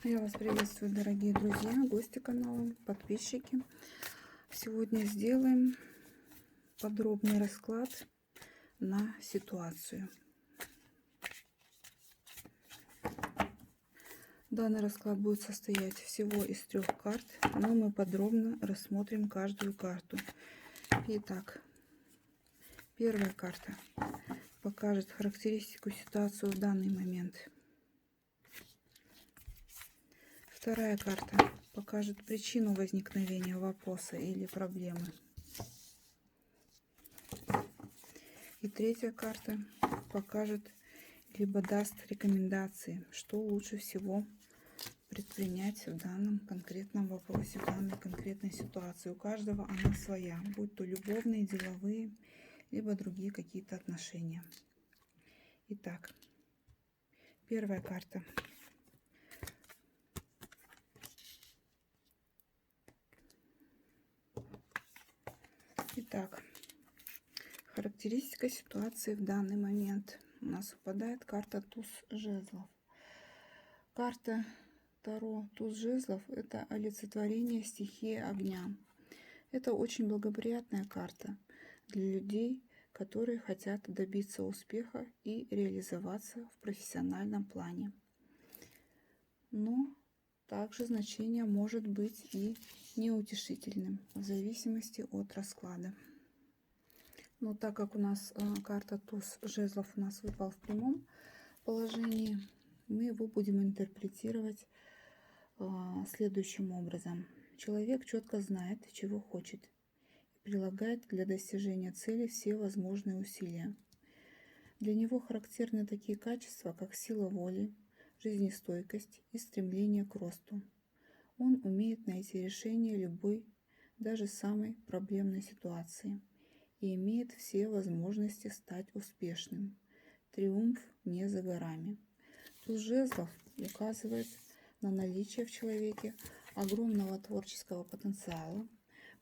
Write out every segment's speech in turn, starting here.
Я вас приветствую, дорогие друзья, гости канала, подписчики. Сегодня сделаем подробный расклад на ситуацию. Данный расклад будет состоять всего из 3 карт, но мы подробно рассмотрим каждую карту. Итак, первая карта покажет характеристику ситуации в данный момент. Вторая карта покажет причину возникновения вопроса или проблемы. И третья карта покажет либо даст рекомендации, что лучше всего предпринять в данном конкретном вопросе, в данной конкретной ситуации. У каждого она своя, будь то любовные, деловые, либо другие какие-то отношения. Итак, первая карта. Итак, характеристика ситуации в данный момент. У нас выпадает карта туз жезлов. Карта Таро туз жезлов — это олицетворение стихии огня. Это очень благоприятная карта для людей, которые хотят добиться успеха и реализоваться в профессиональном плане. Но также значение может быть и неутешительным, в зависимости от расклада. Но так как у нас карта туз жезлов у нас выпал в прямом положении, мы его будем интерпретировать следующим образом. Человек четко знает, чего хочет, и прилагает для достижения цели все возможные усилия. Для него характерны такие качества, как сила воли, жизнестойкость и стремление к росту. Он умеет найти решение любой, даже самой проблемной ситуации, и имеет все возможности стать успешным. Триумф не за горами. Туз жезлов указывает на наличие в человеке огромного творческого потенциала.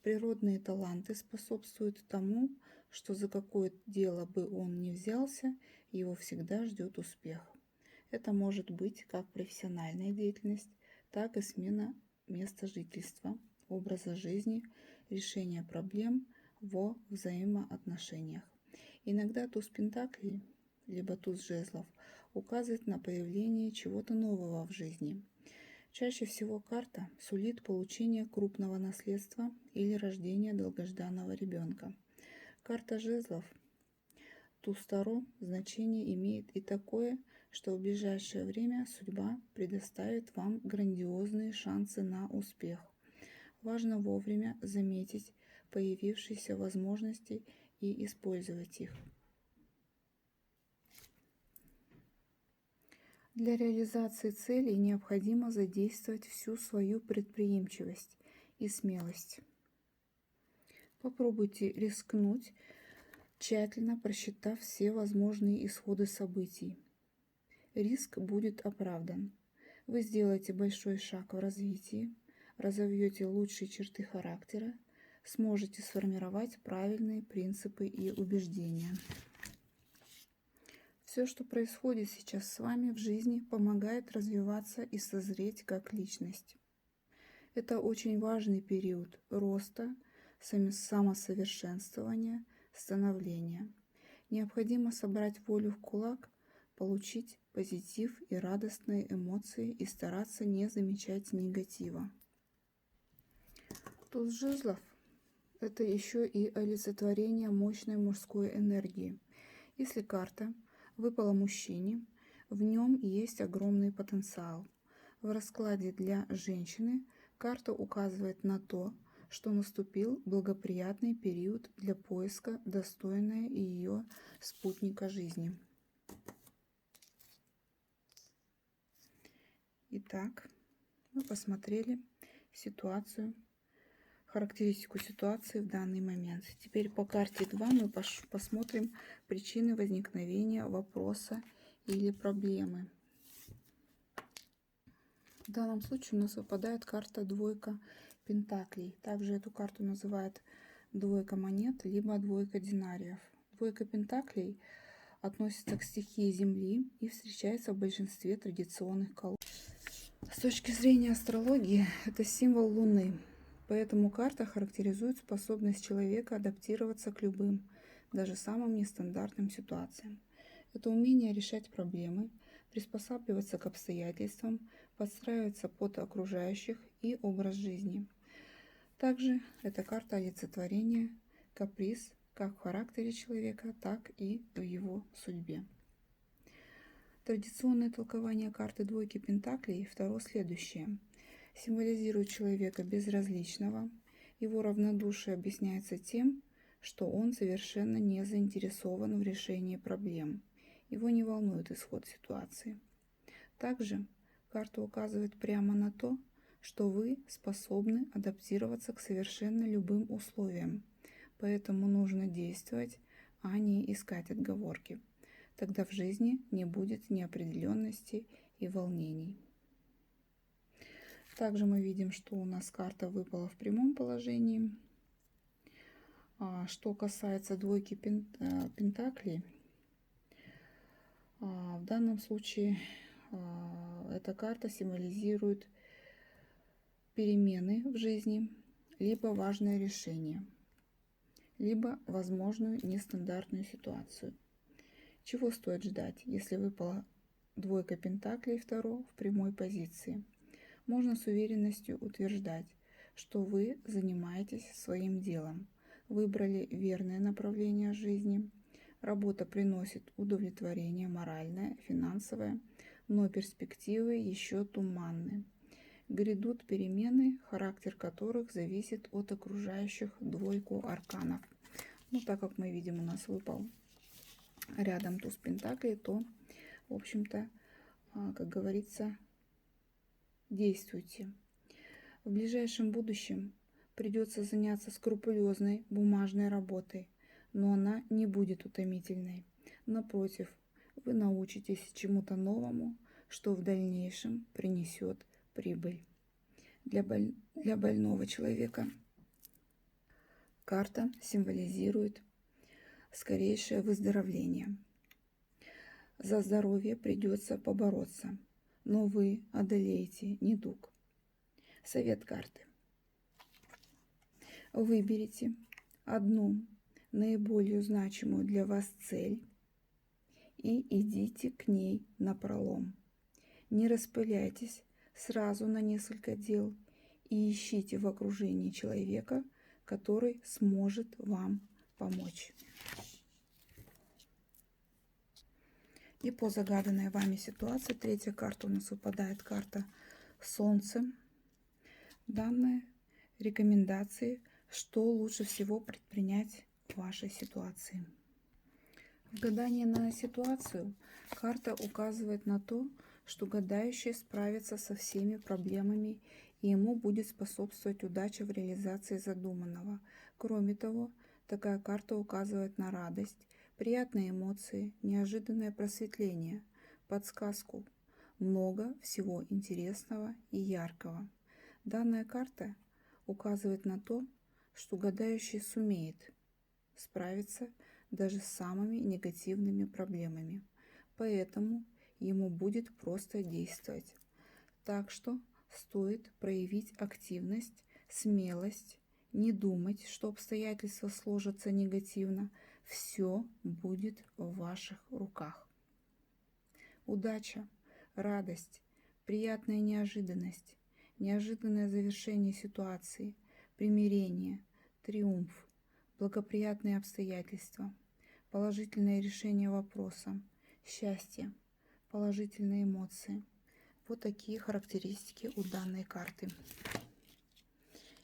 Природные таланты способствуют тому, что за какое дело бы он ни взялся, его всегда ждет успех. Это может быть как профессиональная деятельность, так и смена места жительства, образа жизни, решение проблем во взаимоотношениях. Иногда туз пентаклей, либо туз жезлов, указывает на появление чего-то нового в жизни. Чаще всего карта сулит получение крупного наследства или рождение долгожданного ребенка. Карта жезлов туз Таро значение имеет и такое, что в ближайшее время судьба предоставит вам грандиозные шансы на успех. Важно вовремя заметить появившиеся возможности и использовать их. Для реализации целей необходимо задействовать всю свою предприимчивость и смелость. Попробуйте рискнуть, тщательно просчитав все возможные исходы событий. Риск будет оправдан. Вы сделаете большой шаг в развитии, разовьете лучшие черты характера, сможете сформировать правильные принципы и убеждения. Все, что происходит сейчас с вами в жизни, помогает развиваться и созреть как личность. Это очень важный период роста, самосовершенствования, становления. Необходимо собрать волю в кулак, получить позитив и радостные эмоции и стараться не замечать негатива. Туз жезлов — это еще и олицетворение мощной мужской энергии. Если карта выпала мужчине, в нем есть огромный потенциал. В раскладе для женщины карта указывает на то, что наступил благоприятный период для поиска достойного ее спутника жизни. Итак, мы посмотрели ситуацию, характеристику ситуации в данный момент. Теперь по карте 2 мы посмотрим причины возникновения вопроса или проблемы. В данном случае у нас выпадает карта двойка пентаклей. Также эту карту называют двойка монет, либо двойка динариев. Двойка пентаклей относится к стихии Земли и встречается в большинстве традиционных колод. С точки зрения астрологии, это символ Луны, поэтому карта характеризует способность человека адаптироваться к любым, даже самым нестандартным ситуациям. Это умение решать проблемы, приспосабливаться к обстоятельствам, подстраиваться под окружающих и образ жизни. Также это карта олицетворения, каприз как в характере человека, так и в его судьбе. Традиционное толкование карты двойки пентаклей второе следующее. Символизирует человека безразличного. Его равнодушие объясняется тем, что он совершенно не заинтересован в решении проблем. Его не волнует исход ситуации. Также карта указывает прямо на то, что вы способны адаптироваться к совершенно любым условиям, поэтому нужно действовать, а не искать отговорки. Тогда в жизни не будет неопределенности и волнений. Также мы видим, что у нас карта выпала в прямом положении. Что касается двойки пентаклей, в данном случае эта карта символизирует перемены в жизни, либо важное решение, либо возможную нестандартную ситуацию. Чего стоит ждать, если выпала двойка пентаклей второго в прямой позиции? Можно с уверенностью утверждать, что вы занимаетесь своим делом, выбрали верное направление жизни, работа приносит удовлетворение моральное, финансовое, но перспективы еще туманны. Грядут перемены, характер которых зависит от окружающих двойку арканов. Так как мы видим, у нас выпал рядом туз пентаклей, то, в общем-то, как говорится, действуйте. В ближайшем будущем придется заняться скрупулезной бумажной работой, но она не будет утомительной. Напротив, вы научитесь чему-то новому, что в дальнейшем принесет прибыль. Для больного человека карта символизирует скорейшее выздоровление. За здоровье придется побороться, но вы одолеете недуг. Совет карты. Выберите одну наиболее значимую для вас цель и идите к ней напролом. Не распыляйтесь сразу на несколько дел и ищите в окружении человека, который сможет вам помочь. И по загаданной вами ситуации третья карта у нас выпадает карта Солнце. Данные рекомендации, что лучше всего предпринять в вашей ситуации. В гадании на ситуацию карта указывает на то, что гадающий справится со всеми проблемами и ему будет способствовать удача в реализации задуманного. Кроме того, такая карта указывает на радость, приятные эмоции, неожиданное просветление, подсказку, много всего интересного и яркого. Данная карта указывает на то, что гадающий сумеет справиться даже с самыми негативными проблемами, поэтому ему будет просто действовать. Так что стоит проявить активность, смелость, не думать, что обстоятельства сложатся негативно. Все будет в ваших руках. Удача, радость, приятная неожиданность, неожиданное завершение ситуации, примирение, триумф, благоприятные обстоятельства, положительное решение вопроса, счастье, положительные эмоции. Вот такие характеристики у данной карты.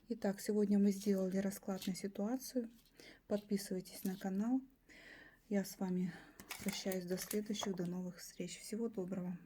Итак, сегодня мы сделали расклад на ситуацию. Подписывайтесь на канал. Я с вами прощаюсь до следующих, до новых встреч. Всего доброго.